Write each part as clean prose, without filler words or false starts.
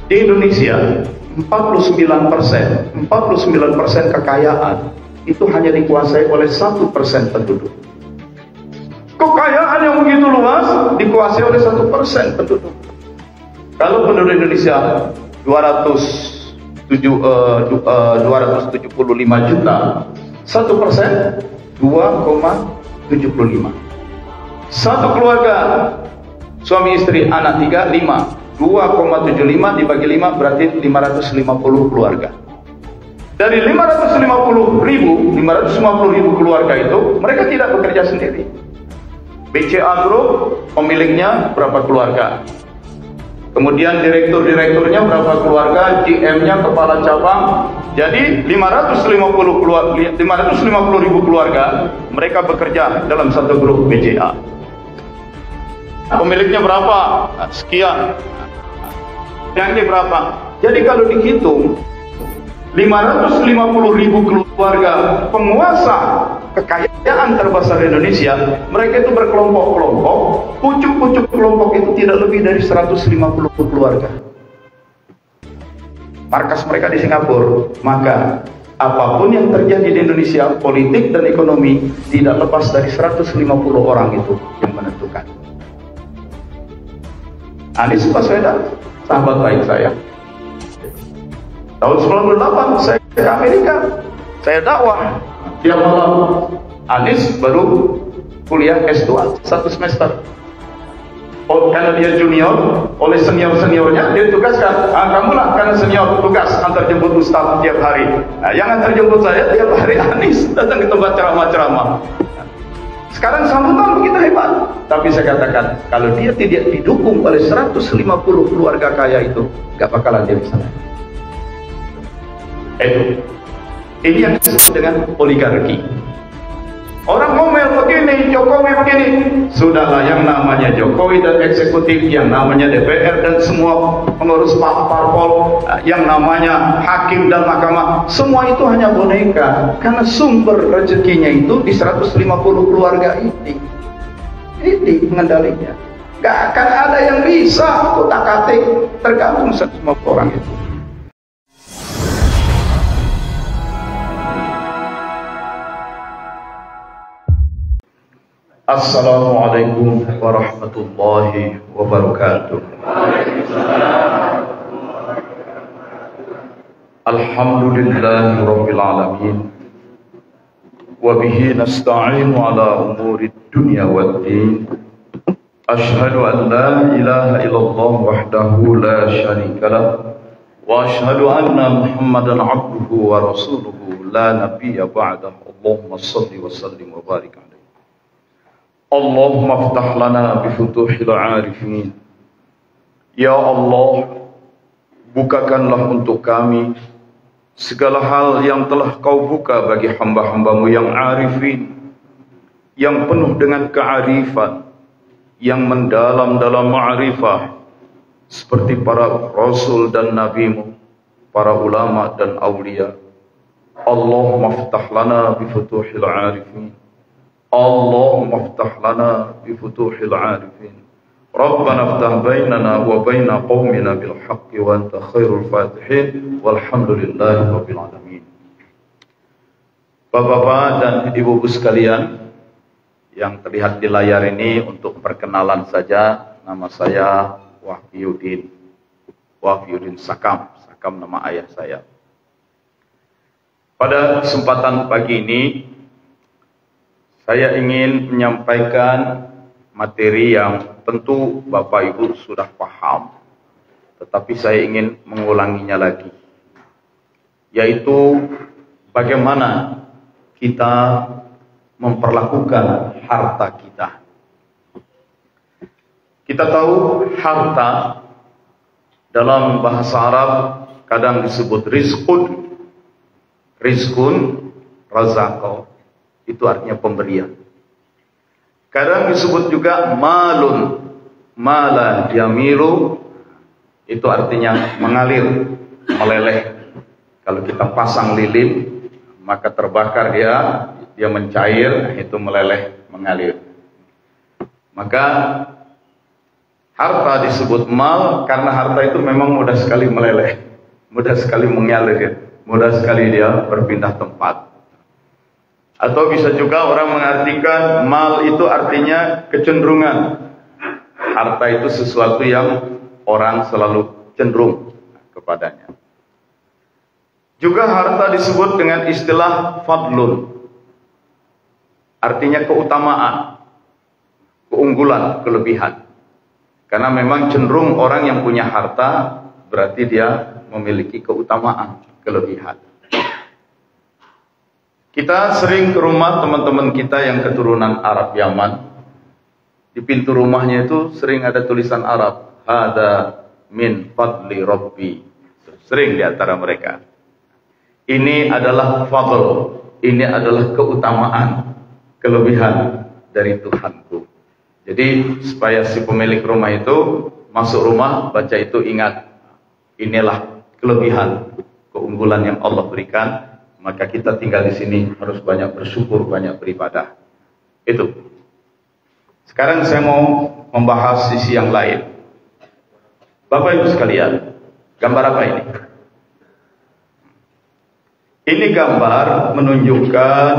Di Indonesia 49% kekayaan itu hanya dikuasai oleh 1% penduduk. Kekayaan yang begitu luas dikuasai oleh 1% penduduk. Kalau penduduk Indonesia 275 juta, 1% 2,75. Satu keluarga suami istri anak 3, 5, 2,75 dibagi 5 berarti 550 keluarga. Dari 550 ribu keluarga itu mereka tidak bekerja sendiri. BCA Group pemiliknya berapa keluarga, kemudian direkturnya berapa keluarga, GM-nya, kepala cabang. Jadi 550 ribu keluarga mereka bekerja dalam satu grup BCA. Pemiliknya berapa? Sekian. Yang ini berapa? Jadi kalau dihitung 550 ribu keluarga penguasa kekayaan terbesar di Indonesia, mereka itu berkelompok-kelompok. Pucuk-pucuk kelompok itu tidak lebih dari 150 keluarga. Markas mereka di Singapura. Maka apapun yang terjadi di Indonesia, politik dan ekonomi, tidak lepas dari 150 orang itu yang menentukan. Anies Baswedan, sahabat baik saya. Tahun 98 saya ke Amerika, saya dakwah tiap malam. Anies baru kuliah S2 1 semester. Karena dia junior, oleh senior-seniornya dia tugaskan, kamulah karena senior tugas antar jemput ustaz tiap hari. Yang antar jemput saya tiap hari Anies datang ke tempat ceramah-ceramah. Sekarang sambutan begitu hebat. Tapi saya katakan, kalau dia tidak didukung oleh 150 keluarga kaya itu, gak bakalan dia bisa naik. Ini yang disebut dengan oligarki. Orang ngomel begini, Jokowi begini. Sudahlah, yang namanya Jokowi dan eksekutif, yang namanya DPR dan semua pengurus parpol, yang namanya hakim dan mahkamah, semua itu hanya boneka. Karena sumber rezekinya itu di 150 keluarga ini. Ini pengendalinya. Gak akan ada yang bisa otak-atik, tergantung 150 orang itu. Assalamualaikum warahmatullahi wabarakatuh. Alhamdulillahi rabbil alamin. Wa bihi nasta'inu ala umuri dunya waddin. Ashhadu an la ilaha illallah wahdahu la syarika lah. Wa ashhadu anna Muhammadan abduhu wa rasuluhu la nabiyya ba'dahu. Allahumma shalli wa sallim wa barik alaihi. Allahumma aftah lana bifutuhil arifin. Ya Allah, bukakanlah untuk kami segala hal yang telah kau buka bagi hamba-hambamu yang arifin, yang penuh dengan kearifan, yang mendalam dalam ma'rifah, seperti para rasul dan nabimu, para ulama dan awliya. Allahumma aftah lana bifutuhil arifin. Allahumma aftah lana bifutuhil arifin. Rabbana aftah bainana wa baina qawmina bil haqqi wa anta khairul fatihin. Walhamdulillahi rabbil alamin. Bapak-bapak dan ibu-ibu sekalian yang terlihat di layar ini, untuk perkenalan saja, nama saya Wahyudin Sakam. Sakam nama ayah saya. Pada kesempatan pagi ini saya ingin menyampaikan materi yang tentu Bapak Ibu sudah paham, tetapi saya ingin mengulanginya lagi, yaitu bagaimana kita memperlakukan harta kita. Kita tahu harta dalam bahasa Arab kadang disebut rizqun. Rizqun, razaqah, itu artinya pemberian. Kadang disebut juga malun, mala yamilu, itu artinya mengalir, meleleh. Kalau kita pasang lilin, maka terbakar dia mencair, itu meleleh, mengalir. Maka Harta disebut mal karena harta itu memang mudah sekali meleleh, mudah sekali mengalir, mudah sekali dia berpindah tempat. Atau bisa juga orang mengartikan mal itu artinya kecenderungan. Harta itu sesuatu yang orang selalu cenderung kepadanya. Juga harta disebut dengan istilah fadlun, artinya keutamaan, keunggulan, kelebihan. Karena memang cenderung orang yang punya harta berarti dia memiliki keutamaan, kelebihan. Kita sering ke rumah teman-teman kita yang keturunan Arab Yaman. Di pintu rumahnya itu sering ada tulisan Arab, hada min fadli rabbi. Sering di antara mereka. Ini adalah fadl, ini adalah keutamaan, kelebihan dari Tuhanku. Jadi supaya si pemilik rumah itu masuk rumah baca itu ingat, inilah kelebihan, keunggulan yang Allah berikan, maka kita tinggal di sini harus banyak bersyukur, banyak beribadah. Itu. Sekarang saya mau membahas sisi yang lain. Bapak Ibu sekalian, gambar apa ini? Ini gambar menunjukkan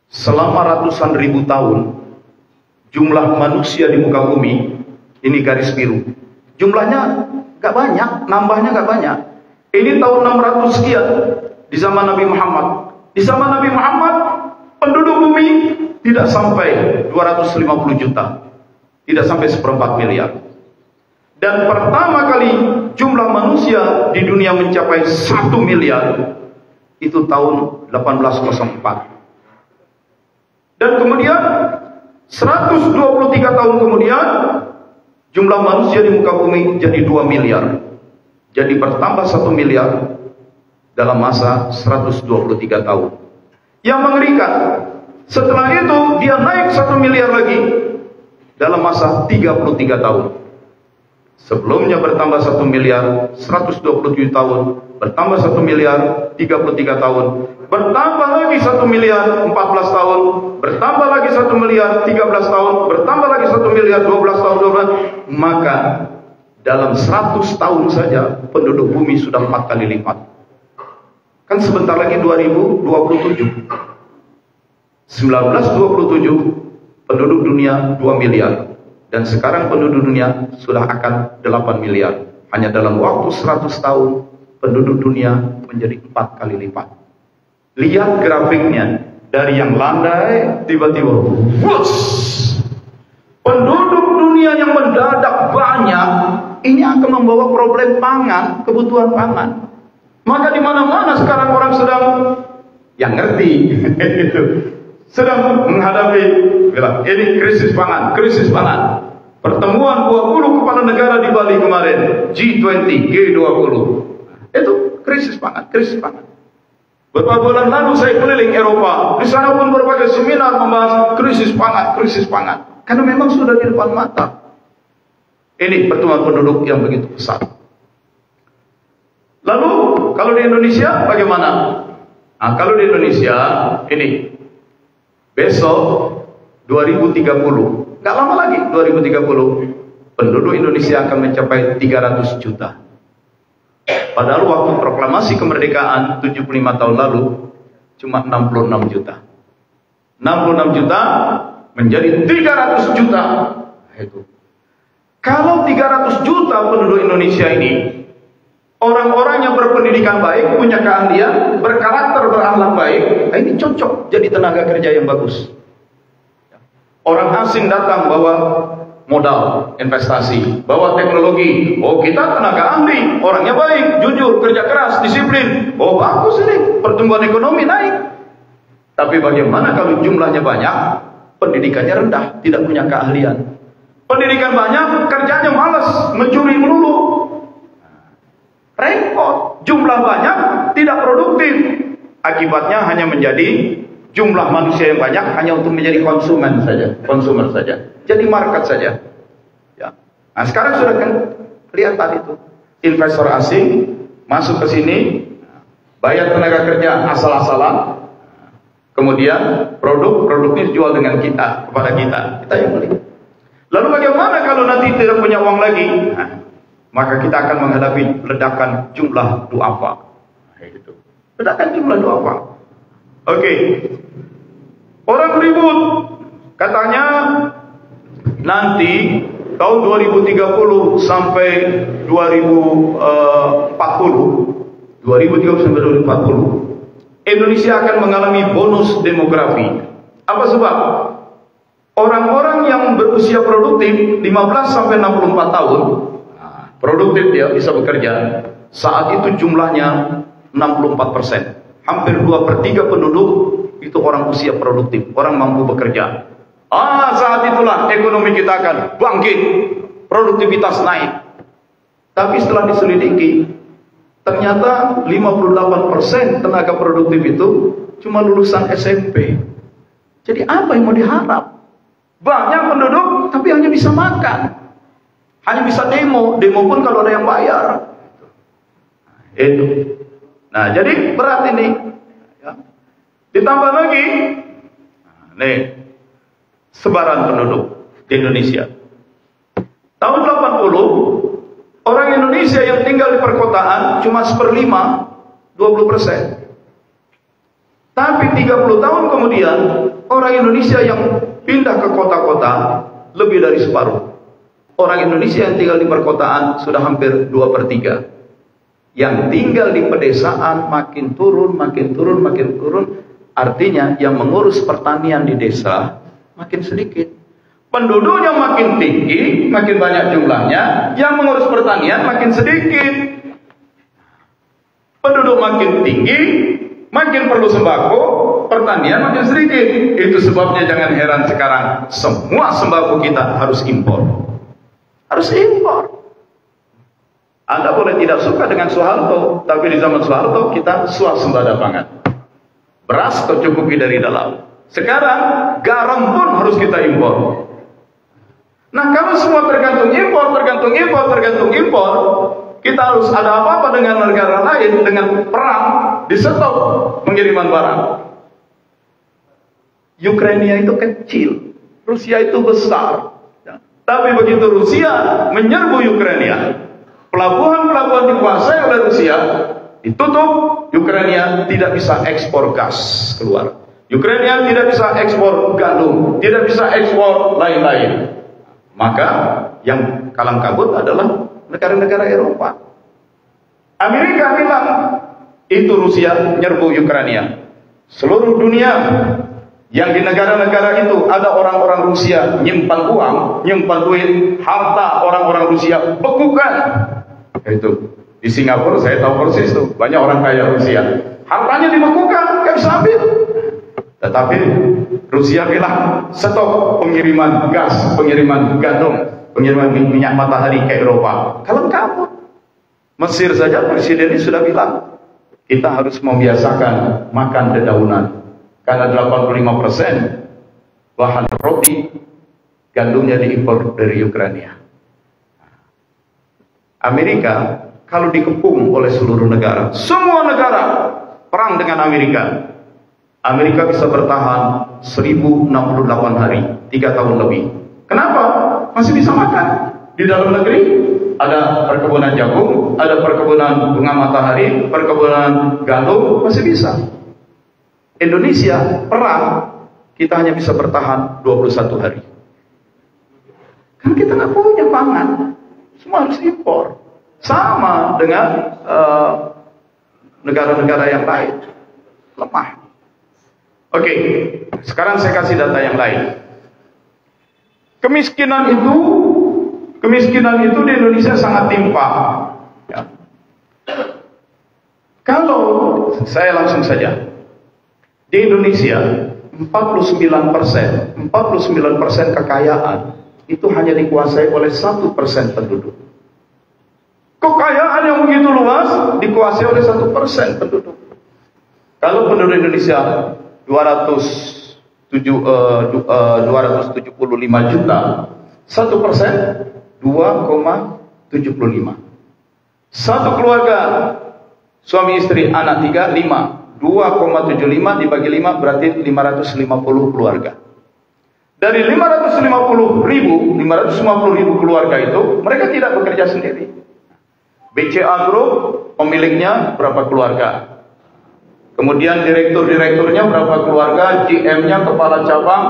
selama ratusan ribu tahun jumlah manusia di muka bumi, ini garis biru, jumlahnya gak banyak, nambahnya gak banyak. Ini tahun 600 sekian di zaman Nabi Muhammad. Di zaman Nabi Muhammad penduduk bumi tidak sampai 250 juta, tidak sampai 1/4 miliar. Dan pertama kali jumlah manusia di dunia mencapai 1 miliar itu tahun 1804. Dan kemudian 123 tahun kemudian jumlah manusia di muka bumi jadi 2 miliar. Jadi bertambah 1 miliar dalam masa 123 tahun. Yang mengerikan, setelah itu dia naik 1 miliar lagi dalam masa 33 tahun. Sebelumnya bertambah 1 miliar 127 tahun, bertambah 1 miliar 33 tahun, bertambah lagi 1 miliar 14 tahun, bertambah lagi 1 miliar 13 tahun, bertambah lagi 1 miliar 12 tahun, maka dalam 100 tahun saja penduduk bumi sudah 4 kali lipat. Kan sebentar lagi 2027. 1927 penduduk dunia 2 miliar. Dan sekarang penduduk dunia sudah akan 8 miliar. Hanya dalam waktu 100 tahun penduduk dunia menjadi 4 kali lipat. Lihat grafiknya, dari yang landai tiba-tiba wuss, penduduk dunia yang mendadak banyak, ini akan membawa problem pangan, kebutuhan pangan. Maka di mana-mana sekarang orang sedang yang ngerti sedang menghadapi ini krisis pangan, krisis pangan. Pertemuan 20 kepala negara di Bali kemarin, G20, G20. Itu krisis pangan, krisis pangan. Beberapa bulan lalu saya keliling Eropa, di sana pun berbagai seminar membahas krisis pangan, krisis pangan. Karena memang sudah di depan mata. Ini pertumbuhan penduduk yang begitu besar. Lalu kalau di Indonesia bagaimana? Nah, kalau di Indonesia ini besok 2030, nggak lama lagi 2030 penduduk Indonesia akan mencapai 300 juta. Padahal waktu proklamasi kemerdekaan 75 tahun lalu cuma 66 juta. 66 juta menjadi 300 juta. Itu. Kalau 300 juta penduduk Indonesia ini orang-orang yang berpendidikan baik, punya keahlian, berkarakter, berakhlak baik, ini cocok jadi tenaga kerja yang bagus. Orang asing datang bawa modal, investasi, bawa teknologi. Oh, kita tenaga ahli, orangnya baik, jujur, kerja keras, disiplin. Oh, bagus ini, pertumbuhan ekonomi naik. Tapi bagaimana kalau jumlahnya banyak, pendidikannya rendah, tidak punya keahlian. Pendidikan banyak, kerjanya malas, mencuri melulu. Repot, jumlah banyak, tidak produktif. Akibatnya hanya menjadi jumlah manusia yang banyak hanya untuk menjadi konsumen saja, konsumer saja. Jadi market saja. Ya. Nah, sekarang sudah kan kelihatan itu. Investor asing masuk ke sini, bayar tenaga kerja asal-asalan. Kemudian produknya dijual dengan kita, kepada kita yang beli. Lalu bagaimana kalau nanti tidak punya uang lagi? Nah, maka kita akan menghadapi ledakan jumlah duafa. Gitu. Ledakan jumlah duafa. Oke. Orang ribut, katanya nanti tahun 2030 sampai 2030 sampai 2040 Indonesia akan mengalami bonus demografi. Apa sebab? Orang-orang yang berusia produktif 15 sampai 64 tahun produktif, dia bisa bekerja, saat itu jumlahnya 64%. Hampir 2/3 penduduk itu orang usia produktif, orang mampu bekerja. Saat itulah ekonomi kita akan bangkit, produktivitas naik. Tapi setelah diselidiki, ternyata 58% tenaga produktif itu cuma lulusan SMP. Jadi apa yang mau diharap? Banyak penduduk tapi hanya bisa makan, hanya bisa demo pun kalau ada yang bayar. Itu. Nah, jadi berat ini. Ya. Ditambah lagi, nih, sebaran penduduk di Indonesia. Tahun 80, orang Indonesia yang tinggal di perkotaan cuma 1/5, 20%. Tapi 30 tahun kemudian, orang Indonesia yang pindah ke kota-kota lebih dari separuh. Orang Indonesia yang tinggal di perkotaan sudah hampir 2/3. Yang tinggal di pedesaan makin turun. Artinya yang mengurus pertanian di desa makin sedikit. Penduduknya makin tinggi, makin banyak jumlahnya. Yang mengurus pertanian makin sedikit. Penduduk makin tinggi, makin perlu sembako, pertanian makin sedikit. Itu sebabnya jangan heran sekarang semua sembako kita harus impor. Harus impor. Anda boleh tidak suka dengan Soeharto, tapi di zaman Soeharto kita swasembada pangan. Beras tercukupi dari dalam. Sekarang garam pun harus kita impor. Nah, kalau semua tergantung impor, kita harus ada apa-apa dengan negara lain, dengan perang, di stop pengiriman barang. Ukraina itu kecil, Rusia itu besar. Tapi begitu Rusia menyerbu Ukraina, pelabuhan-pelabuhan dikuasai oleh Rusia ditutup, Ukraina tidak bisa ekspor gas keluar. Ukraina tidak bisa ekspor gandum, tidak bisa ekspor lain-lain. Maka yang kalang kabut adalah negara-negara Eropa. Amerika bilang itu Rusia nyerbu Ukraina. Seluruh dunia yang di negara-negara itu ada orang-orang Rusia nyimpan uang, nyimpan duit, harta orang-orang Rusia bekukan. Itu di Singapura saya tahu persis tuh, banyak orang kaya Rusia, hartanya dibekukan, nggak bisa ambil. Tetapi Rusia bilang stop pengiriman gas, pengiriman gandum, pengiriman minyak matahari ke Eropa. Kalau kabut. Mesir saja presidennya sudah bilang kita harus membiasakan makan dedaunan, karena 85% bahan roti gandumnya diimpor dari Ukraina. Amerika kalau dikepung oleh seluruh negara, semua negara perang dengan Amerika, Amerika bisa bertahan 1068 hari, 3 tahun lebih. Kenapa? Masih bisa makan. Di dalam negeri ada perkebunan jagung, ada perkebunan bunga matahari, perkebunan gandum, masih bisa. Indonesia perang, kita hanya bisa bertahan 21 hari. Kan kita nggak punya pangan, semua harus impor. Sama dengan negara-negara yang lain, lemah. Oke, sekarang saya kasih data yang lain. Kemiskinan itu di Indonesia sangat timpang. Ya. Kalau saya langsung saja, di Indonesia 49% kekayaan itu hanya dikuasai oleh 1% penduduk. Kekayaan yang begitu luas dikuasai oleh 1% penduduk. Kalau penduduk Indonesia 275 juta, 1% 2,75. Satu keluarga, suami istri, anak 3, 5, 2,75 dibagi 5 berarti 550 keluarga. Dari 550 ribu keluarga itu, mereka tidak bekerja sendiri. BCA Group pemiliknya berapa keluarga? Kemudian direkturnya berapa keluarga? GM-nya, kepala cabang.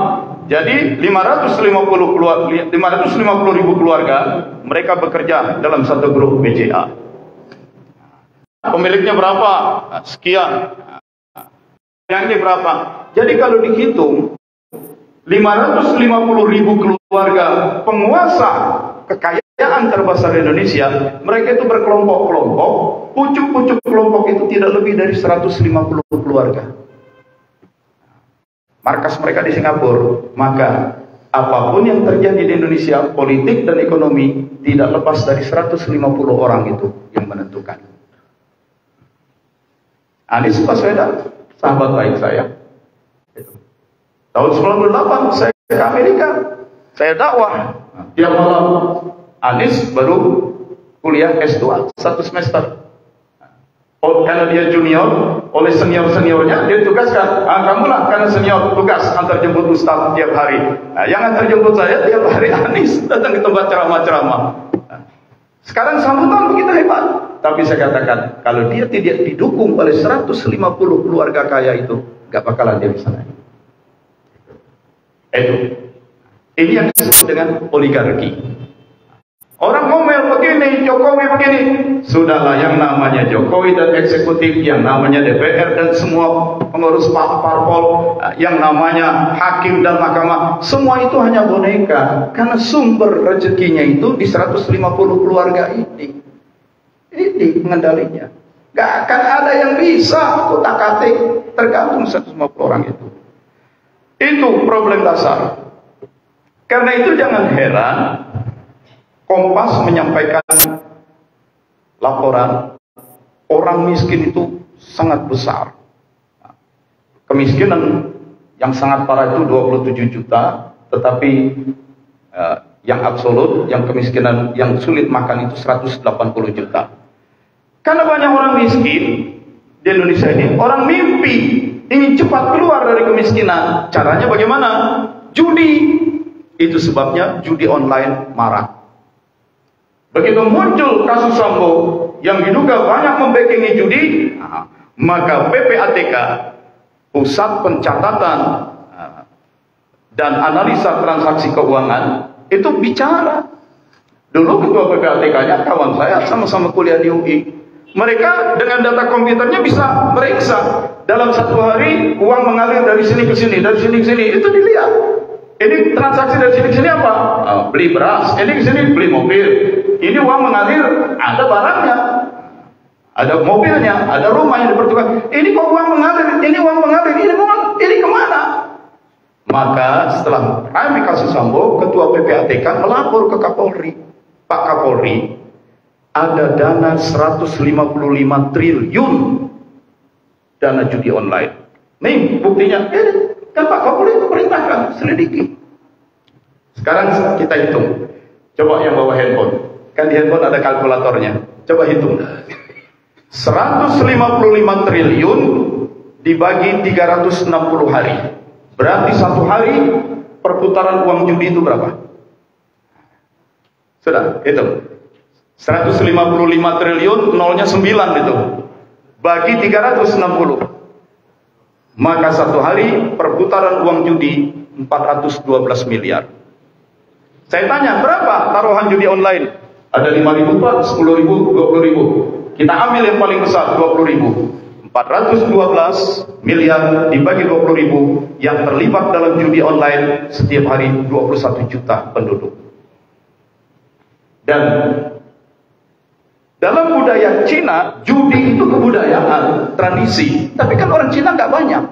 Jadi 550 ribu keluarga mereka bekerja dalam satu grup BCA. Pemiliknya berapa? Sekian. Yang ini berapa? Jadi kalau dihitung 550 ribu keluarga penguasa kekayaan terbesar di Indonesia, mereka itu berkelompok-kelompok. Pucuk-pucuk kelompok itu tidak lebih dari 150 keluarga. Markas mereka di Singapura. Maka apapun yang terjadi di Indonesia, politik dan ekonomi tidak lepas dari 150 orang itu yang menentukan. Anies Baswedan, sahabat baik saya. Tahun 98 saya ke Amerika, saya dakwah. Tiap malam Anies baru kuliah S2 1 semester. Oh, karena dia junior, oleh senior-seniornya dia tugaskan, kamulah karena senior tugas antar jemput Ustaz tiap hari. Yang antar jemput saya tiap hari Anies datang ke tempat ceramah-ceramah. Sekarang sambutan begitu hebat. Tapi saya katakan, kalau dia tidak didukung oleh 150 keluarga kaya itu, gak bakalan dia bisa naik. Ini yang disebut dengan oligarki. Orang ngomel begini, Jokowi begini. Sudahlah, yang namanya Jokowi dan eksekutif, yang namanya DPR dan semua pengurus parpol, yang namanya hakim dan mahkamah, semua itu hanya boneka. Karena sumber rezekinya itu di 150 keluarga ini. Ini pengendalinya. Gak akan ada yang bisa kutak-atik, tergantung 150 orang itu. Itu problem dasar. Karena itu jangan heran Kompas menyampaikan laporan orang miskin itu sangat besar. Kemiskinan yang sangat parah itu 27 juta, tetapi yang absolut, yang kemiskinan yang sulit makan itu 180 juta. Karena banyak orang miskin di Indonesia ini, orang mimpi ingin cepat keluar dari kemiskinan. Caranya bagaimana? Judi. Itu sebabnya judi online marak. Begitu muncul kasus Sambo yang diduga banyak membackingi judi, maka PPATK, Pusat Pencatatan dan Analisa Transaksi Keuangan, itu bicara. Dulu ketua PPATK-nya kawan saya, sama-sama kuliah di UI. Mereka dengan data komputernya bisa meriksa dalam satu hari uang mengalir dari sini ke sini, dari sini ke sini, itu dilihat. Ini transaksi dari sini ke sini apa? Beli beras. Ini ke sini beli mobil. Ini uang mengalir, ada barangnya, ada mobilnya, ada rumah yang dipertukar. Ini kok uang mengalir, ini uang mengalir, ini kemana? Maka setelah kami kasus Sambo, ketua PPATK melapor ke Kapolri. Pak Kapolri, ada dana 155 triliun dana judi online. Nih buktinya, kan Pak Kapolri perintahkan selidiki. Sekarang kita hitung. Coba yang bawa handphone. Kan di handphone ada kalkulatornya. Coba hitung. 155 triliun dibagi 360 hari. Berarti satu hari perputaran uang judi itu berapa? Sudah, hitung. 155 triliun, nolnya 9 itu. Bagi 360. Maka satu hari perputaran uang judi 412 miliar. Saya tanya, berapa taruhan judi online? Ada 5.000 Pak, 10.000, 20.000. Kita ambil yang paling besar, 20.000. 412 miliar dibagi 20.000 yang terlibat dalam judi online setiap hari 21 juta penduduk. Dan dalam budaya Cina, judi itu kebudayaan, tradisi. Tapi kan orang Cina nggak banyak.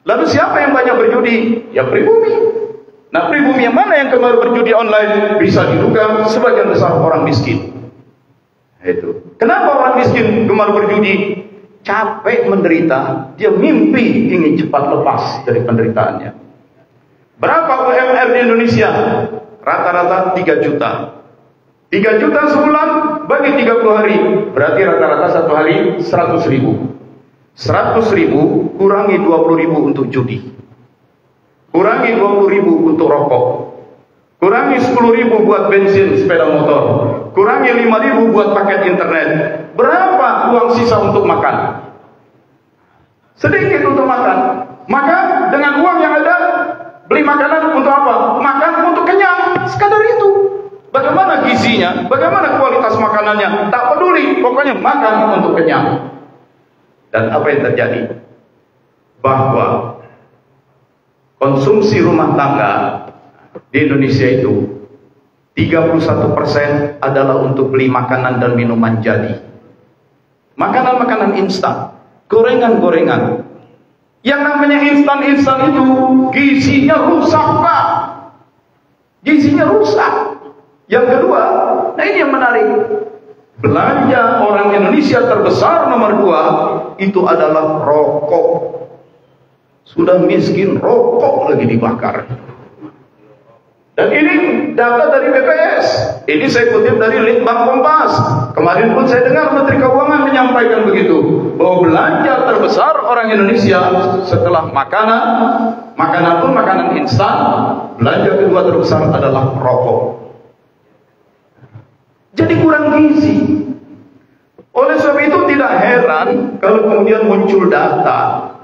Lalu siapa yang banyak berjudi? Ya pribumi. Nah, pribumi yang mana yang kemarin berjudi online? Bisa diduga sebagian besar orang miskin. Itu. Kenapa orang miskin gemar berjudi? Capek menderita, dia mimpi ingin cepat lepas dari penderitaannya. Berapa UMR di Indonesia? Rata-rata 3 juta. 3 juta sebulan bagi 30 hari, berarti rata-rata satu hari 100.000. 100.000 kurangi 20.000 untuk judi, kurangi 20.000 untuk rokok, kurangi 10.000 buat bensin sepeda motor, kurangi 5.000 buat paket internet. Berapa uang sisa untuk makan? Sedikit untuk makan. Maka dengan uang yang ada, beli makanan untuk apa? Makan untuk kenyang, sekadar itu. Bagaimana gizinya, bagaimana kualitas makanannya, tak peduli, pokoknya makan untuk kenyang. Dan apa yang terjadi? Bahwa konsumsi rumah tangga di Indonesia itu 31% adalah untuk beli makanan dan minuman jadi. Makanan-makanan instan, gorengan-gorengan. Yang namanya instan-instan itu gizinya rusak, Pak. Gizinya rusak. Yang kedua, nah ini yang menarik. Belanja orang Indonesia terbesar nomor 2 itu adalah rokok. Sudah miskin, rokok lagi dibakar. Dan ini data dari BPS. Ini saya kutip dari Litbang Kompas. Kemarin pun saya dengar Menteri Keuangan menyampaikan begitu, bahwa belanja terbesar orang Indonesia setelah makanan pun makanan instan, belanja kedua terbesar adalah rokok. Jadi kurang gizi. Oleh sebab itu tidak heran kalau kemudian muncul data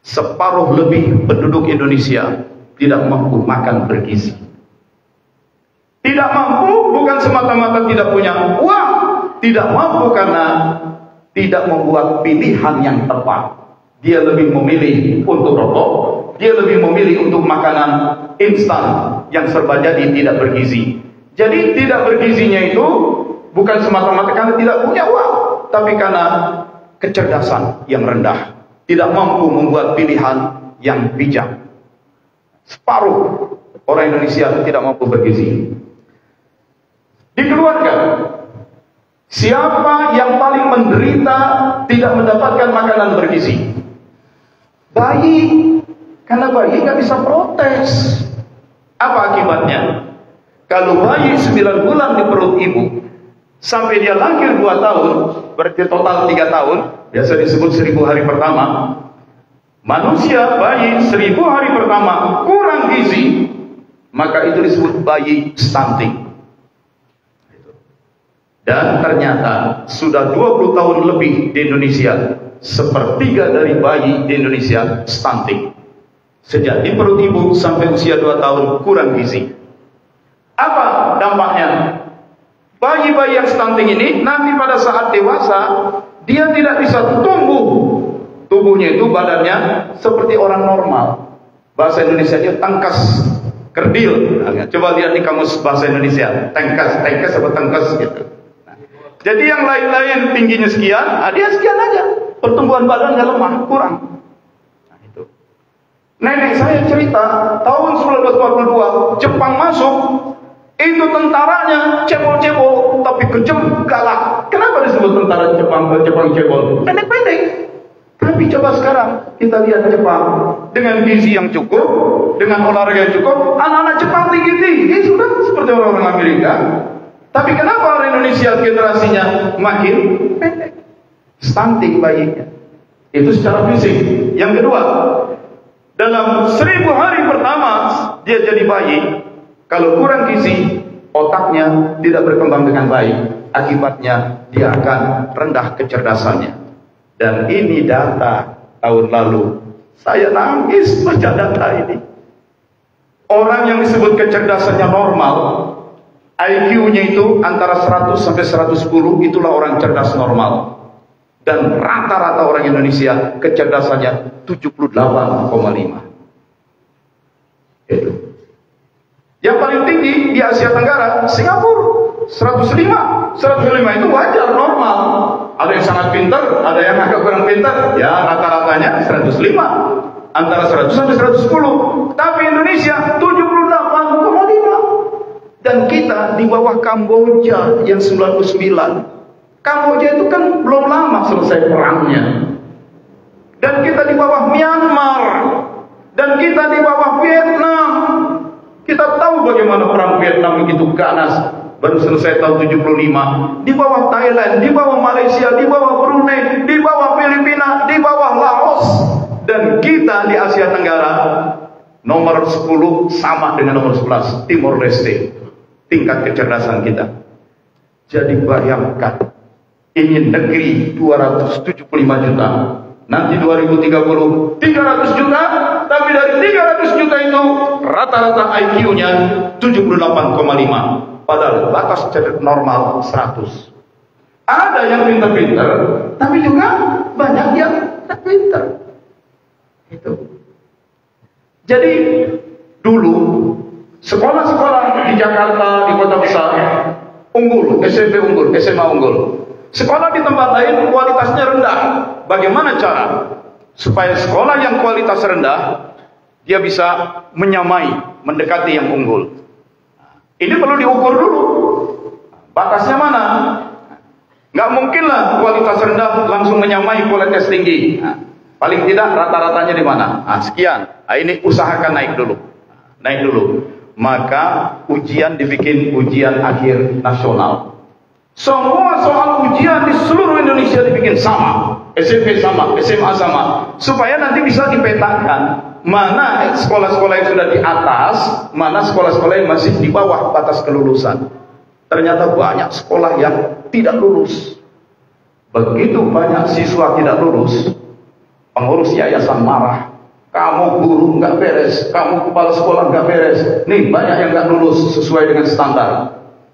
separuh lebih penduduk Indonesia tidak mampu makan bergizi. Tidak mampu bukan semata-mata tidak punya uang, tidak mampu karena tidak membuat pilihan yang tepat. Dia lebih memilih untuk rokok, dia lebih memilih untuk makanan instan yang serba jadi tidak bergizi. Jadi tidak bergizinya itu bukan semata-mata karena tidak punya uang, tapi karena kecerdasan yang rendah, tidak mampu membuat pilihan yang bijak. Separuh orang Indonesia tidak mampu bergizi. Di keluarga, siapa yang paling menderita tidak mendapatkan makanan bergizi? Bayi, karena bayi nggak bisa protes. Apa akibatnya? Kalau bayi 9 bulan di perut ibu sampai dia lahir 2 tahun, berarti total 3 tahun, biasa disebut 1000 hari pertama. Manusia bayi 1000 hari pertama kurang gizi, maka itu disebut bayi stunting. Dan ternyata sudah 20 tahun lebih di Indonesia, 1/3 dari bayi di Indonesia stunting. Sejak di perut ibu sampai usia 2 tahun kurang gizi. Apa dampaknya? Bayi-bayi yang stunting ini nanti pada saat dewasa dia tidak bisa tumbuh. Tubuhnya itu badannya seperti orang normal. Bahasa Indonesia dia tangkas, kerdil. Nah, coba lihat di kamus bahasa Indonesia, tangkas atau tangkas gitu. Nah, jadi yang lain-lain tingginya sekian, dia sekian aja. Pertumbuhan badannya lemah, kurang. Nah, itu. Nenek saya cerita tahun 1942 Jepang masuk. Itu tentaranya cebol-cebol tapi kejam, galak. Kenapa disebut tentara Jepang cebol? Pendek-pendek. Tapi coba sekarang kita lihat Jepang dengan gizi yang cukup, dengan olahraga yang cukup, anak-anak Jepang tinggi-tinggi sudah seperti orang-orang Amerika. Tapi kenapa orang Indonesia generasinya makin pendek? Stunting bayinya. Itu secara fisik. Yang kedua, dalam 1000 hari pertama dia jadi bayi. Kalau kurang gizi, otaknya tidak berkembang dengan baik. Akibatnya dia akan rendah kecerdasannya. Dan ini data tahun lalu. Saya nangis baca data ini. Orang yang disebut kecerdasannya normal, IQ-nya itu antara 100 sampai 110, itulah orang cerdas normal. Dan rata-rata orang Indonesia kecerdasannya 78,5. Itu. Yang paling tinggi di Asia Tenggara, Singapura, 105. 105 itu wajar, normal. Ada yang sangat pintar, ada yang agak kurang pintar. Ya, rata-ratanya 105. Antara 100 sampai 110. Tapi Indonesia 78,5. Dan kita di bawah Kamboja yang 99. Kamboja itu kan belum lama selesai perangnya. Dan kita di bawah Myanmar. Dan kita di bawah Vietnam. Kita tahu bagaimana perang Vietnam begitu ganas, baru selesai tahun 75, di bawah Thailand, di bawah Malaysia, di bawah Brunei, di bawah Filipina, di bawah Laos. Dan kita di Asia Tenggara nomor 10 sama dengan nomor 11 Timor Leste, tingkat kecerdasan kita. Jadi bayangkan, ini negeri 275 juta, nanti 2030 300 juta, tapi dari 300 juta itu rata-rata IQ-nya 78,5, padahal batas normal 100. Ada yang pintar-pintar, tapi juga banyak yang tak pintar. Itu. Jadi dulu sekolah-sekolah di Jakarta, di kota besar unggul, SMP unggul, SMA unggul. Sekolah di tempat lain kualitasnya rendah. Bagaimana cara supaya sekolah yang kualitas rendah dia bisa menyamai, mendekati yang unggul? Ini perlu diukur dulu. Batasnya mana? Nggak mungkinlah kualitas rendah langsung menyamai kualitas tinggi. Paling tidak rata-ratanya di mana? Sekian. Ini usahakan naik dulu. Naik dulu. Maka ujian dibikin ujian akhir nasional. Semua soal ujian di seluruh Indonesia dibikin sama. SMP sama, SMA sama. Supaya nanti bisa dipetakan mana sekolah-sekolah yang sudah di atas, mana sekolah-sekolah yang masih di bawah batas kelulusan. Ternyata banyak sekolah yang tidak lulus. Begitu banyak siswa tidak lulus, pengurus yayasan marah. Kamu guru nggak beres, kamu kepala sekolah nggak beres. Nih banyak yang nggak lulus sesuai dengan standar.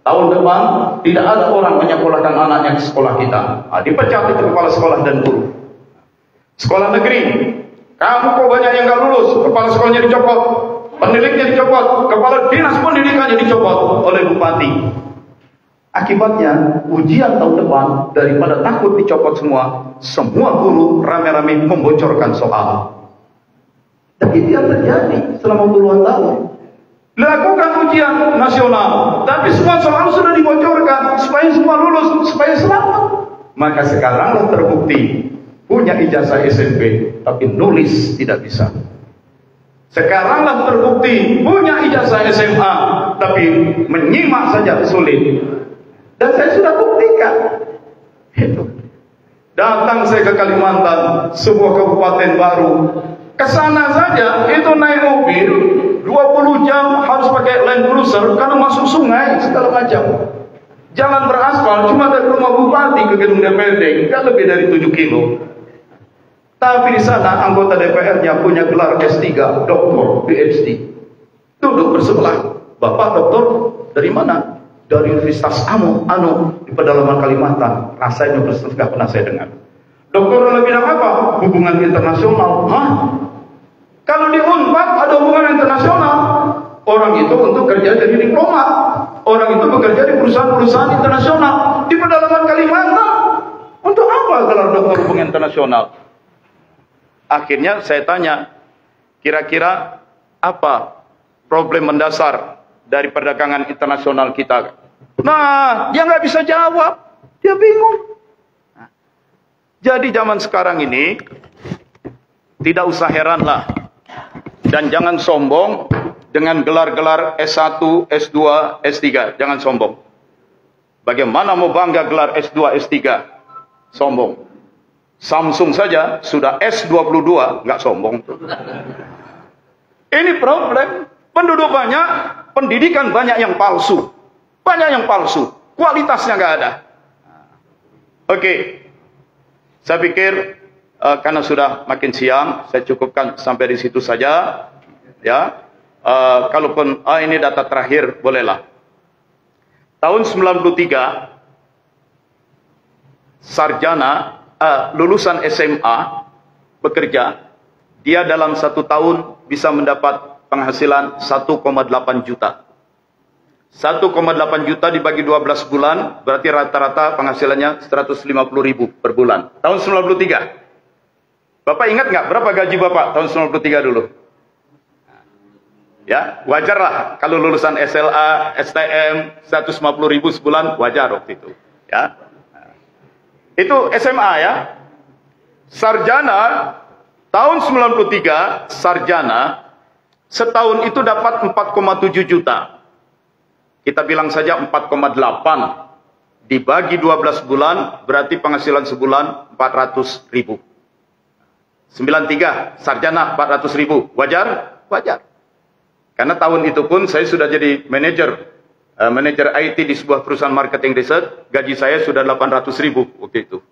Tahun depan tidak ada orang menyekolahkan anaknya ke sekolah kita. Dipecat itu kepala sekolah dan guru. Sekolah negeri, kamu kok banyak yang nggak lulus, kepala sekolahnya dicopot, pendidiknya dicopot, kepala dinas pendidikannya dicopot oleh bupati. Akibatnya ujian tahun depan daripada takut dicopot semua guru rame-rame membocorkan soal. Dan itu yang terjadi selama puluhan tahun. Lakukan ujian nasional, tapi semua soal sudah dibocorkan supaya semua lulus, supaya selamat. Maka sekaranglah terbukti punya ijazah SMP, tapi nulis tidak bisa. Sekaranglah terbukti punya ijazah SMA, tapi menyimak saja sulit. Dan saya sudah buktikan. Itu. Datang saya ke Kalimantan, sebuah kabupaten baru. Kesana saja itu naik mobil 20 jam harus pakai Land Cruiser karena masuk sungai segala macam. Jalan beraspal cuma dari rumah bupati ke gedung DPRD nggak lebih dari 7 kilo. Tapi di sana anggota DPR-nya punya gelar S3, doktor, PhD. Duduk bersebelah. Bapak doktor dari mana? Dari Universitas di pedalaman Kalimantan. Rasanya bersebelah nggak pernah saya dengar. Doktor dalam bidang apa? Hubungan internasional. Hah? Kalau di Unpad ada hubungan internasional, orang itu untuk kerja jadi diplomat, orang itu bekerja di perusahaan-perusahaan internasional di pedalaman Kalimantan. Untuk apa gelar doktor hubungan internasional? Akhirnya saya tanya, kira-kira apa problem mendasar dari perdagangan internasional kita? Nah, dia nggak bisa jawab, dia bingung. Jadi zaman sekarang ini tidak usah heranlah. Dan jangan sombong dengan gelar-gelar S1, S2, S3. Jangan sombong. Bagaimana mau bangga gelar S2, S3? Sombong. Samsung saja sudah S22, nggak sombong. Ini problem. Penduduk banyak, pendidikan banyak yang palsu. Banyak yang palsu. Kualitasnya nggak ada. Oke. Saya pikir karena sudah makin siang, saya cukupkan sampai di situ saja. Ya, kalaupun ini data terakhir, bolehlah. Tahun 93, sarjana lulusan SMA bekerja, dia dalam 1 tahun bisa mendapat penghasilan 1,8 juta. 1,8 juta dibagi 12 bulan, berarti rata-rata penghasilannya 150.000 per bulan. Tahun 93. Bapak ingat nggak berapa gaji Bapak tahun 93 dulu? Ya, wajarlah kalau lulusan SLA, STM 150.000 sebulan, wajar waktu itu. Ya, itu SMA ya. Sarjana tahun 93, sarjana setahun itu dapat 4,7 juta. Kita bilang saja 4,8 dibagi 12 bulan, berarti penghasilan sebulan 400.000. 93, sarjana 400.000. Wajar? Wajar. Karena tahun itu pun saya sudah jadi manajer IT di sebuah perusahaan marketing research, gaji saya sudah 800.000 waktu itu.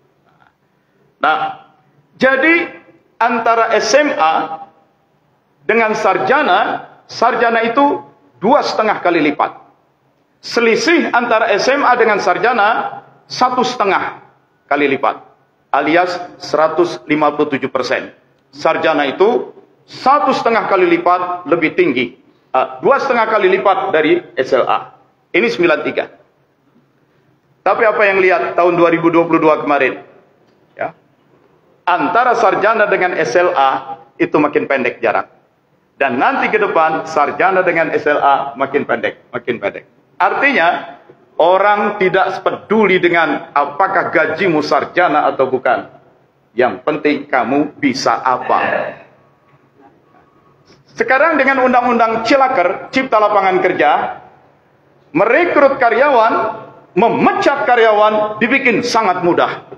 Nah, jadi antara SMA dengan sarjana itu 2,5 kali lipat. Selisih antara SMA dengan sarjana 1,5 kali lipat, alias 157%. Sarjana itu 1,5 kali lipat lebih tinggi, 2,5 kali lipat dari SLA. Ini 93. Tapi apa yang lihat tahun 2022 kemarin? Ya, antara sarjana dengan SLA itu makin pendek jarak. Dan nanti ke depan sarjana dengan SLA makin pendek, makin pendek. Artinya, orang tidak peduli dengan apakah gajimu sarjana atau bukan. Yang penting kamu bisa apa. Sekarang dengan undang-undang Cilaker, Cipta Lapangan Kerja, merekrut karyawan, memecat karyawan, dibikin sangat mudah.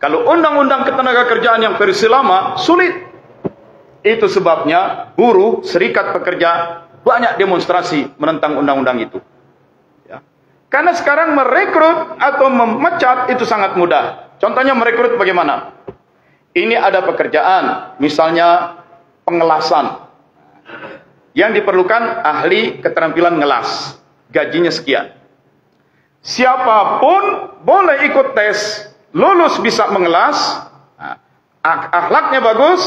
Kalau undang-undang ketenagakerjaan yang versi lama, sulit. Itu sebabnya buruh, serikat pekerja, banyak demonstrasi menentang undang-undang itu. Karena sekarang merekrut atau memecat itu sangat mudah. Contohnya merekrut bagaimana? Ini ada pekerjaan, misalnya pengelasan. Yang diperlukan ahli keterampilan ngelas. Gajinya sekian. Siapapun boleh ikut tes. Lulus bisa mengelas. Akhlaknya bagus.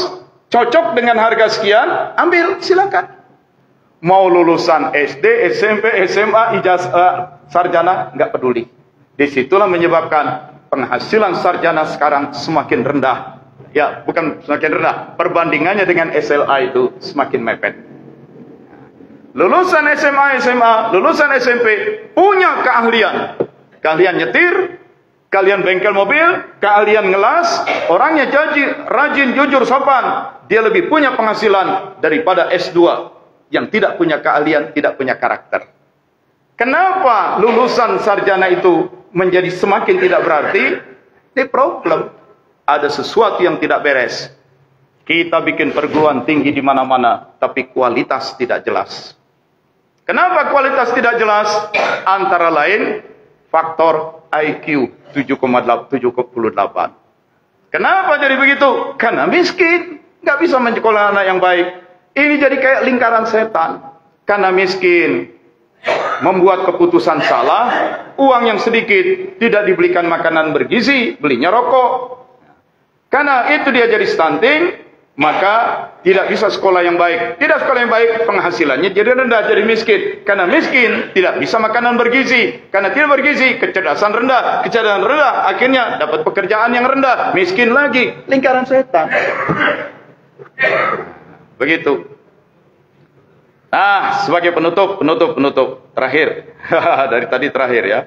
Cocok dengan harga sekian. Ambil, silakan. Mau lulusan SD, SMP, SMA, ijazah, sarjana, nggak peduli. Disitulah menyebabkan penghasilan sarjana sekarang semakin rendah. Ya, bukan semakin rendah. Perbandingannya dengan SLA itu semakin mepet. Lulusan SMA, lulusan SMP, punya keahlian. Keahlian nyetir, keahlian bengkel mobil, keahlian ngelas, orangnya rajin, jujur, sopan. Dia lebih punya penghasilan daripada S2. Yang tidak punya keahlian, tidak punya karakter. Kenapa lulusan sarjana itu menjadi semakin tidak berarti? Ini problem. Ada sesuatu yang tidak beres. Kita bikin perguruan tinggi di mana-mana, tapi kualitas tidak jelas. Kenapa kualitas tidak jelas? Antara lain, faktor IQ 7,78. Kenapa jadi begitu? Karena miskin. Nggak bisa menyekolahkan anak yang baik. Ini jadi kayak lingkaran setan. Karena miskin, membuat keputusan salah, uang yang sedikit, tidak dibelikan makanan bergizi, belinya rokok. Karena itu dia jadi stunting, maka tidak bisa sekolah yang baik. Tidak sekolah yang baik, penghasilannya jadi rendah, jadi miskin. Karena miskin, tidak bisa makanan bergizi. Karena tidak bergizi, kecerdasan rendah. Kecerdasan rendah, akhirnya dapat pekerjaan yang rendah. Miskin lagi, lingkaran setan. Begitu. Nah, sebagai penutup terakhir. Dari tadi terakhir ya.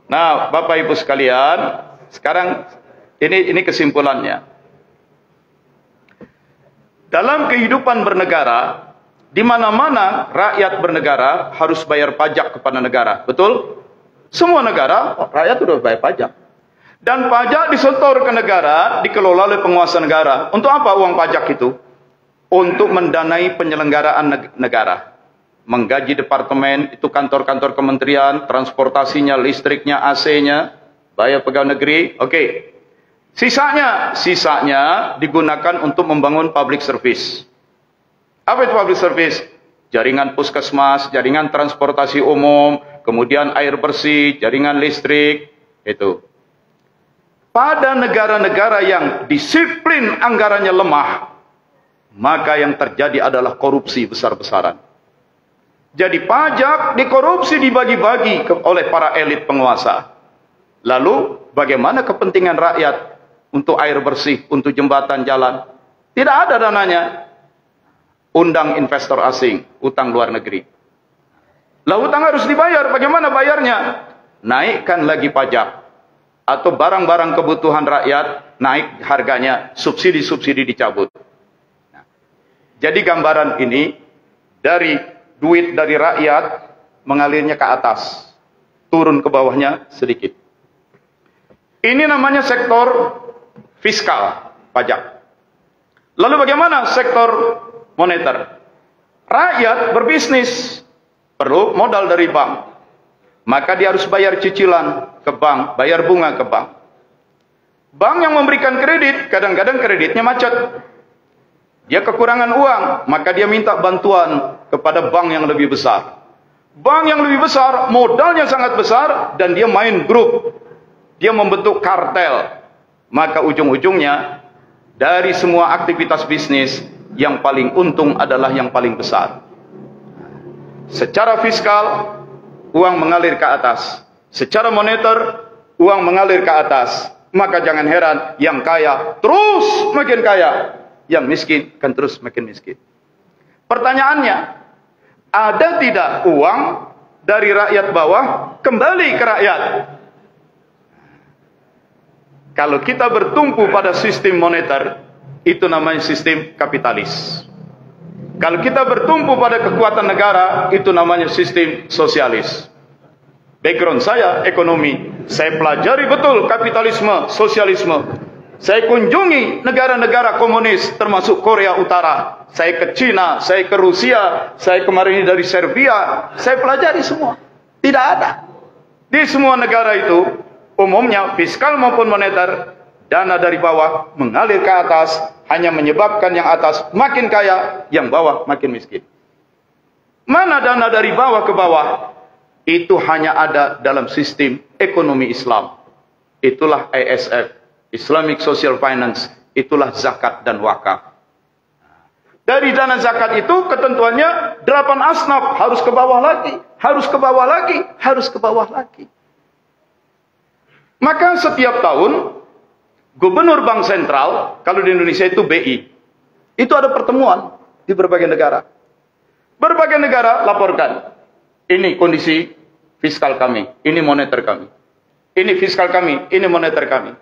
Nah, Bapak Ibu sekalian, sekarang ini kesimpulannya. Dalam kehidupan bernegara, di mana-mana rakyat bernegara harus bayar pajak kepada negara. Betul? Semua negara rakyat sudah bayar pajak. Dan pajak disetor ke negara, dikelola oleh penguasa negara. Untuk apa uang pajak itu? Untuk mendanai penyelenggaraan negara. Menggaji departemen, itu kantor-kantor kementerian, transportasinya, listriknya, AC-nya, bayar pegawai negeri. Oke. Sisanya digunakan untuk membangun public service. Apa itu public service? Jaringan puskesmas, jaringan transportasi umum, kemudian air bersih, jaringan listrik, itu. Pada negara-negara yang disiplin anggarannya lemah, maka yang terjadi adalah korupsi besar-besaran. Jadi pajak dikorupsi, dibagi-bagi oleh para elit penguasa. Lalu bagaimana kepentingan rakyat untuk air bersih, untuk jembatan jalan? Tidak ada dananya. Undang investor asing, utang luar negeri. Lah utang harus dibayar, bagaimana bayarnya? Naikkan lagi pajak. Atau barang-barang kebutuhan rakyat naik harganya, subsidi-subsidi dicabut. Jadi gambaran ini dari duit dari rakyat mengalirnya ke atas, turun ke bawahnya sedikit. Ini namanya sektor fiskal, pajak. Lalu bagaimana sektor moneter? Rakyat berbisnis, perlu modal dari bank. Maka dia harus bayar cicilan ke bank, bayar bunga ke bank. Bank yang memberikan kredit, kadang-kadang kreditnya macet. Dia kekurangan uang, maka dia minta bantuan kepada bank yang lebih besar. Bank yang lebih besar, modalnya sangat besar, dan dia main grup. Dia membentuk kartel. Maka ujung-ujungnya, dari semua aktivitas bisnis, yang paling untung adalah yang paling besar. Secara fiskal, uang mengalir ke atas. Secara moneter, uang mengalir ke atas. Maka jangan heran, yang kaya terus makin kaya, yang miskin kan terus makin miskin. Pertanyaannya, ada tidak uang dari rakyat bawah kembali ke rakyat? Kalau kita bertumpu pada sistem moneter, itu namanya sistem kapitalis. Kalau kita bertumpu pada kekuatan negara, itu namanya sistem sosialis. Background saya ekonomi, saya pelajari betul kapitalisme, sosialisme. Saya kunjungi negara-negara komunis, termasuk Korea Utara. Saya ke Cina, saya ke Rusia, saya kemarin ini dari Serbia. Saya pelajari semua. Tidak ada. Di semua negara itu, umumnya fiskal maupun moneter, dana dari bawah mengalir ke atas, hanya menyebabkan yang atas makin kaya, yang bawah makin miskin. Mana dana dari bawah ke bawah? Itu hanya ada dalam sistem ekonomi Islam. Itulah ISF, Islamic Social Finance, itulah zakat dan wakaf. Dari dana zakat itu ketentuannya 8 asnaf, harus ke bawah lagi, harus ke bawah lagi, harus ke bawah lagi. Maka setiap tahun Gubernur Bank Sentral, kalau di Indonesia itu BI, itu ada pertemuan di berbagai negara. Berbagai negara laporkan, ini kondisi fiskal kami, ini moneter kami. Ini fiskal kami, ini moneter kami.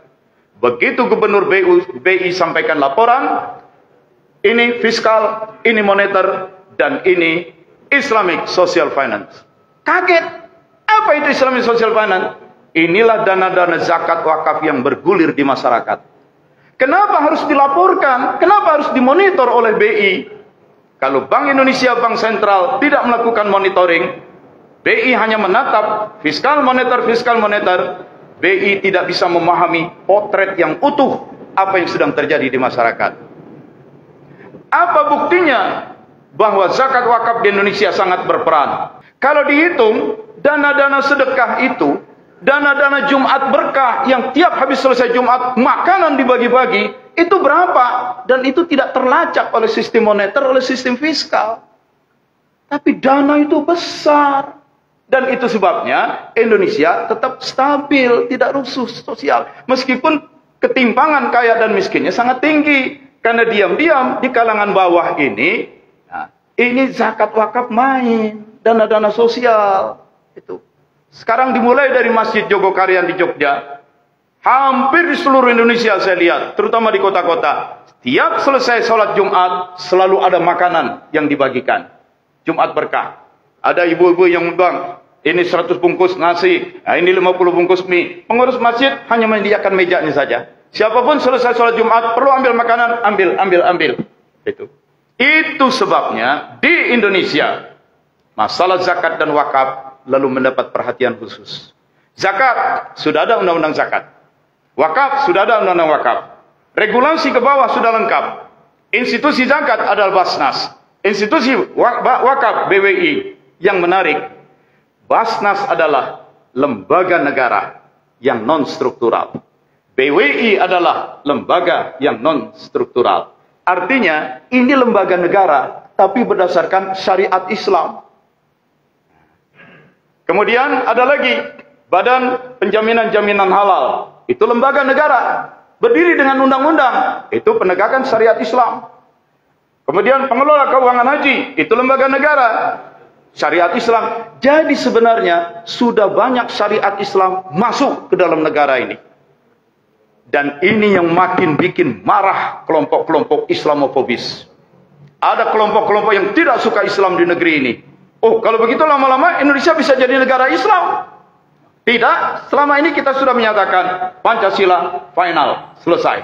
Begitu Gubernur BI sampaikan laporan, ini fiskal, ini moneter, dan ini Islamic Social Finance. Kaget, apa itu Islamic Social Finance? Inilah dana-dana zakat wakaf yang bergulir di masyarakat. Kenapa harus dilaporkan? Kenapa harus dimonitor oleh BI? Kalau Bank Indonesia, Bank Sentral tidak melakukan monitoring, BI hanya menatap fiskal moneter, BI tidak bisa memahami potret yang utuh apa yang sedang terjadi di masyarakat. Apa buktinya bahwa zakat wakaf di Indonesia sangat berperan? Kalau dihitung, dana-dana sedekah itu, dana-dana Jumat berkah yang tiap habis selesai Jumat makanan dibagi-bagi, itu berapa? Dan itu tidak terlacak oleh sistem moneter, oleh sistem fiskal. Tapi dana itu besar. Dan itu sebabnya Indonesia tetap stabil, tidak rusuh sosial. Meskipun ketimpangan kaya dan miskinnya sangat tinggi. Karena diam-diam di kalangan bawah ini, nah, ini zakat wakaf main, dana-dana sosial. Itu. Sekarang dimulai dari Masjid Jogokarian di Jogja, hampir di seluruh Indonesia saya lihat, terutama di kota-kota, tiap selesai sholat Jumat, selalu ada makanan yang dibagikan. Jumat berkah. Ada ibu-ibu yang bang, ini 100 bungkus nasi, nah ini 50 bungkus mie. Pengurus masjid hanya menyediakan mejanya saja. Siapapun selesai sholat Jumat, perlu ambil makanan, ambil. Itu sebabnya di Indonesia, masalah zakat dan wakaf lalu mendapat perhatian khusus. Zakat, sudah ada undang-undang zakat. Wakaf, sudah ada undang-undang wakaf. Regulasi ke bawah sudah lengkap. Institusi zakat adalah Basnas. Institusi wakaf BWI. Yang menarik, Basnas adalah lembaga negara yang non-struktural. BWI adalah lembaga yang non-struktural. Artinya, ini lembaga negara, tapi berdasarkan syariat Islam. Kemudian ada lagi Badan Penjaminan Jaminan Halal. Itu lembaga negara, berdiri dengan undang-undang. Itu penegakan syariat Islam. Kemudian pengelola keuangan haji, itu lembaga negara, syariat Islam. Jadi sebenarnya sudah banyak syariat Islam masuk ke dalam negara ini. Dan ini yang makin bikin marah kelompok-kelompok Islamofobis. Ada kelompok-kelompok yang tidak suka Islam di negeri ini. Oh, kalau begitu lama-lama Indonesia bisa jadi negara Islam. Tidak, selama ini kita sudah menyatakan Pancasila final, selesai.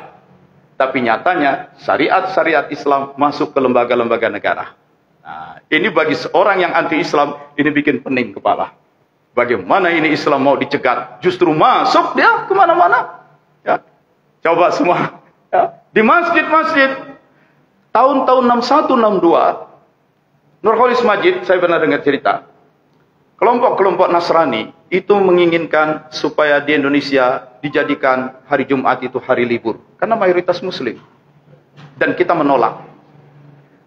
Tapi nyatanya syariat-syariat Islam masuk ke lembaga-lembaga negara. Nah, ini bagi seorang yang anti-Islam, ini bikin pening kepala. Bagaimana ini Islam mau dicegat? Justru masuk dia kemana-mana. Ya. Coba semua. Ya. Di masjid-masjid. Tahun-tahun 61-62, Nurholis Majid, saya pernah dengar cerita. Kelompok-kelompok Nasrani itu menginginkan supaya di Indonesia dijadikan hari Jumat itu hari libur. Karena mayoritas Muslim. Dan kita menolak.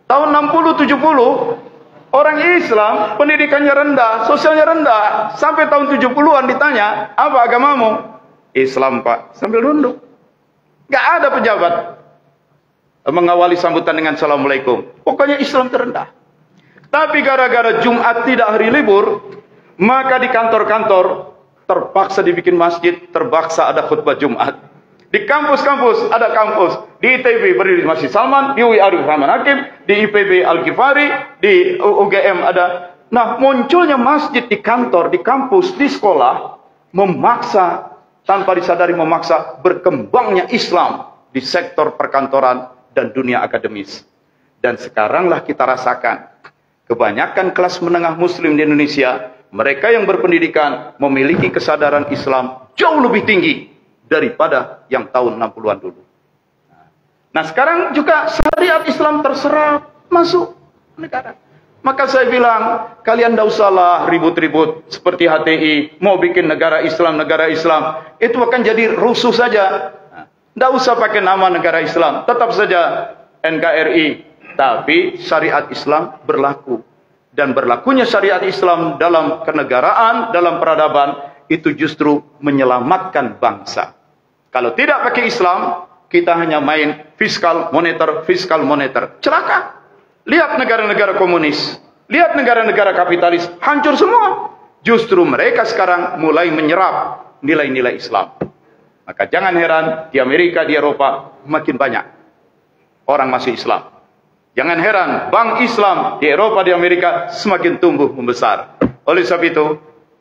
Tahun 60-70, orang Islam pendidikannya rendah, sosialnya rendah. Sampai tahun 70-an ditanya, apa agamamu? Islam, Pak. Sambil nunduk. Gak ada pejabat mengawali sambutan dengan Assalamualaikum. Pokoknya Islam terendah. Tapi gara-gara Jumat tidak hari libur, maka di kantor-kantor terpaksa dibikin masjid, terpaksa ada khutbah Jumat. Di kampus-kampus ada kampus. Di ITB berdiri Masjid Salman, di UI Arif Rahman Hakim, di IPB Al-Ghifari, di UGM ada. Nah, munculnya masjid di kantor, di kampus, di sekolah, memaksa, tanpa disadari memaksa berkembangnya Islam di sektor perkantoran dan dunia akademis. Dan sekaranglah kita rasakan kebanyakan kelas menengah Muslim di Indonesia, mereka yang berpendidikan memiliki kesadaran Islam jauh lebih tinggi daripada yang tahun 60-an dulu. Nah, sekarang juga syariat Islam terserap masuk negara. Maka saya bilang, kalian tidak usahlah ribut-ribut seperti HTI, mau bikin negara Islam, itu akan jadi rusuh saja. Tidak usah pakai nama negara Islam, tetap saja NKRI. Tapi syariat Islam berlaku. Dan berlakunya syariat Islam dalam kenegaraan, dalam peradaban, itu justru menyelamatkan bangsa. Kalau tidak pakai Islam, kita hanya main fiskal moneter. Celaka. Lihat negara-negara komunis. Lihat negara-negara kapitalis. Hancur semua. Justru mereka sekarang mulai menyerap nilai-nilai Islam. Maka jangan heran di Amerika, di Eropa makin banyak orang masuk Islam. Jangan heran bank Islam di Eropa, di Amerika semakin tumbuh membesar. Oleh sebab itu,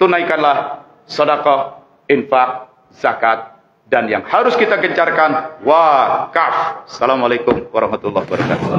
tunaikanlah sedekah, infak, zakat, dan yang harus kita gencarkan wakaf. Assalamualaikum warahmatullahi wabarakatuh.